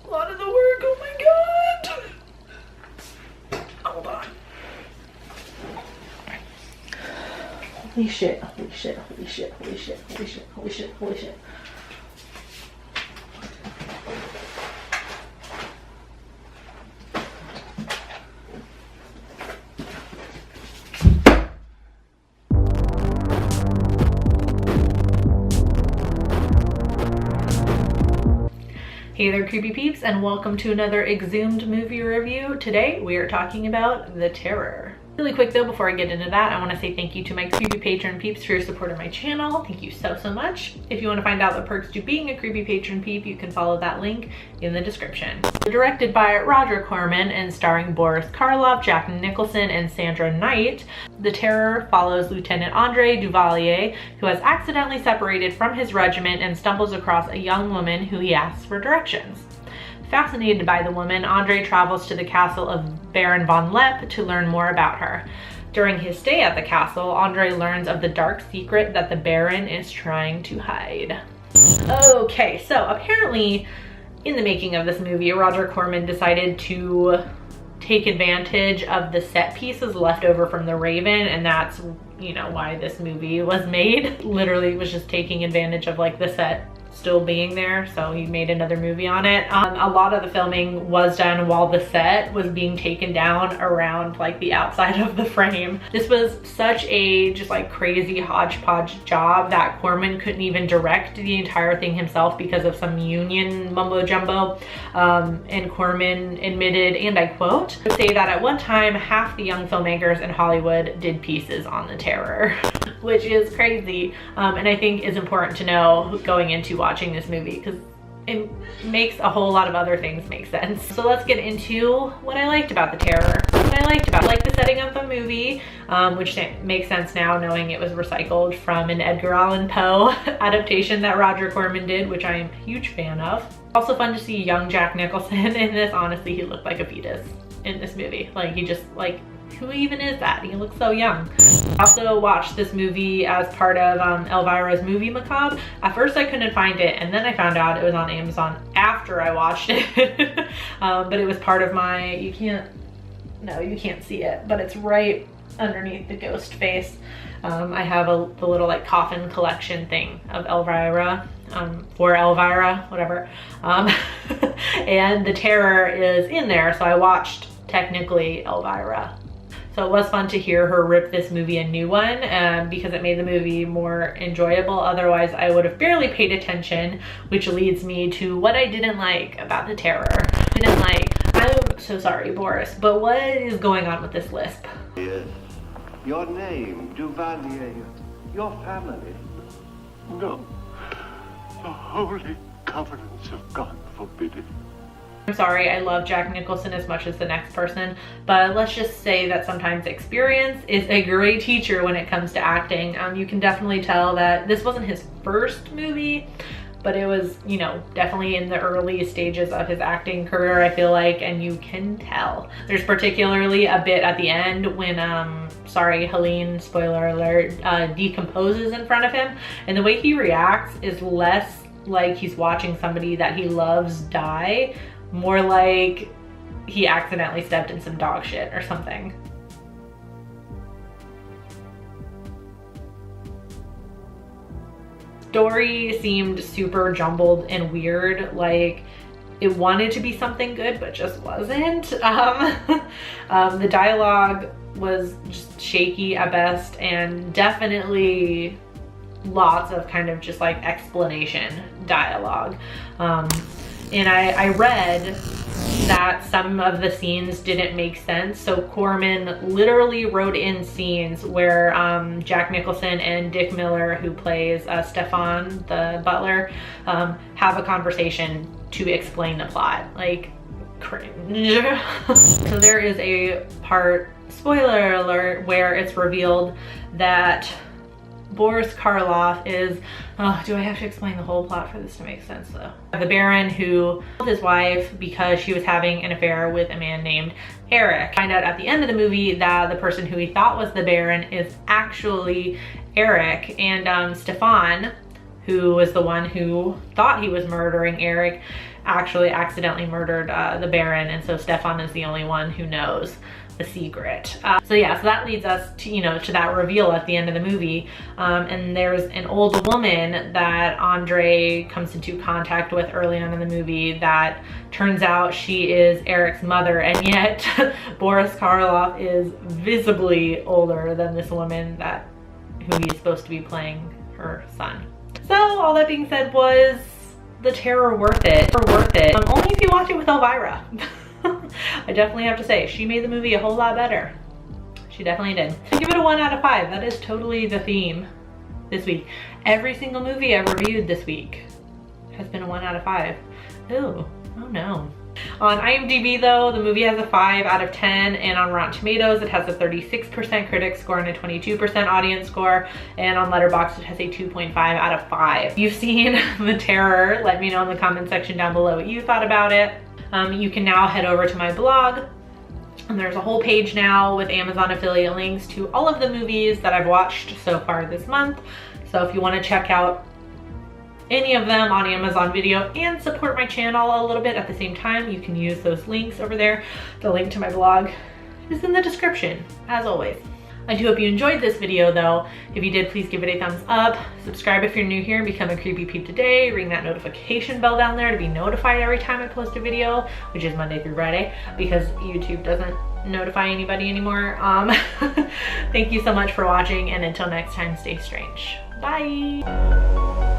a lot of the work. Oh my god. Hold on. Holy shit, holy shit, holy shit, holy shit, holy shit, holy shit, holy shit. Hey there, creepy peeps, and welcome to another Exhumed movie review. Today we are talking about The Terror. Really quick though, before I get into that, I want to say thank you to my creepy patron peeps for your support of my channel. Thank you so much. If you want to find out the perks to being a creepy patron peep, you can follow that link in the description. Directed by Roger Corman and starring Boris Karloff, Jack Nicholson, and Sandra Knight, The Terror follows Lieutenant Andre Duvalier, who has accidentally separated from his regiment and stumbles across a young woman who he asks for directions. Fascinated by the woman, Andre travels to the castle of Baron von Lepp to learn more about her. During his stay at the castle, Andre learns of the dark secret that the Baron is trying to hide. Okay, so apparently in the making of this movie, Roger Corman decided to take advantage of the set pieces left over from The Raven, and that's, you know, why this movie was made. Literally was just taking advantage of like the set still being there, so he made another movie on it. A lot of the filming was done while the set was being taken down around like the outside of the frame. This was such a just like crazy hodgepodge job that Corman couldn't even direct the entire thing himself because of some union mumbo jumbo. And Corman admitted, and I quote, say that at one time half the young filmmakers in Hollywood did pieces on The Terror. Which is crazy, and I think is important to know going into watching this movie because it makes a whole lot of other things make sense. So let's get into what I liked about The Terror. What I liked about it. I like the setting of the movie, which makes sense now knowing it was recycled from an Edgar Allan Poe adaptation that Roger Corman did, which I am a huge fan of. Also fun to see young Jack Nicholson in this. Honestly, he looked like a fetus in this movie. Like he just like, who even is that? He looks so young. I also watched this movie as part of Elvira's Movie Macabre. At first I couldn't find it, and then I found out it was on Amazon after I watched it. But it was part of my, you can't see it, but it's right underneath the ghost face. I have the little like coffin collection thing of Elvira, for Elvira, whatever. And The Terror is in there, so I watched technically Elvira. So it was fun to hear her rip this movie a new one because it made the movie more enjoyable. Otherwise, I would have barely paid attention, which leads me to what I didn't like about The Terror. I'm so sorry, Boris, but what is going on with this lisp? Yes. Your name, Duvalier, your family. No. The holy covenants of God forbid it. I'm sorry, I love Jack Nicholson as much as the next person, but let's just say that sometimes experience is a great teacher when it comes to acting. You can definitely tell that this wasn't his first movie, but it was, you know, definitely in the early stages of his acting career, I feel like, and you can tell. There's particularly a bit at the end when, sorry, Helene, spoiler alert, decomposes in front of him, and the way he reacts is less like he's watching somebody that he loves die, more like he accidentally stepped in some dog shit or something. Story seemed super jumbled and weird, like it wanted to be something good but just wasn't. The dialogue was just shaky at best, and definitely lots of kind of just like explanation dialogue. And I read that some of the scenes didn't make sense. So Corman literally wrote in scenes where Jack Nicholson and Dick Miller, who plays Stefan, the butler, have a conversation to explain the plot. Like, cringe. So there is a part, spoiler alert, where it's revealed that Boris Karloff is, oh, do I have to explain the whole plot for this to make sense though? The Baron who killed his wife because she was having an affair with a man named Eric. Find out at the end of the movie that the person who he thought was the Baron is actually Eric, and Stefan, who was the one who thought he was murdering Eric, actually accidentally murdered the Baron, and so Stefan is the only one who knows the secret. So that leads us to, you know, to that reveal at the end of the movie. And there's an old woman that Andre comes into contact with early on in the movie that turns out she is Eric's mother, and yet Boris Karloff is visibly older than this woman who he's supposed to be playing her son. So all that being said, was The Terror worth it? Only if you watch it with Elvira. I definitely have to say, she made the movie a whole lot better. She definitely did. I give it a 1 out of 5. That is totally the theme this week. Every single movie I've reviewed this week has been a 1 out of 5. Ooh, oh no. On IMDb though, the movie has a 5 out of 10, and on Rotten Tomatoes it has a 36% critic score and a 22% audience score, and on Letterboxd it has a 2.5 out of 5. If you've seen The Terror, let me know in the comment section down below what you thought about it. You can now head over to my blog, and there's a whole page now with Amazon affiliate links to all of the movies that I've watched so far this month. So if you want to check out any of them on Amazon Video and support my channel a little bit at the same time, you can use those links over there. The link to my blog is in the description, as always. I do hope you enjoyed this video though. If you did, please give it a thumbs up. Subscribe if you're new here and become a Creepy Peep today. Ring that notification bell down there to be notified every time I post a video, which is Monday through Friday, because YouTube doesn't notify anybody anymore. Thank you so much for watching, and until next time, stay strange. Bye.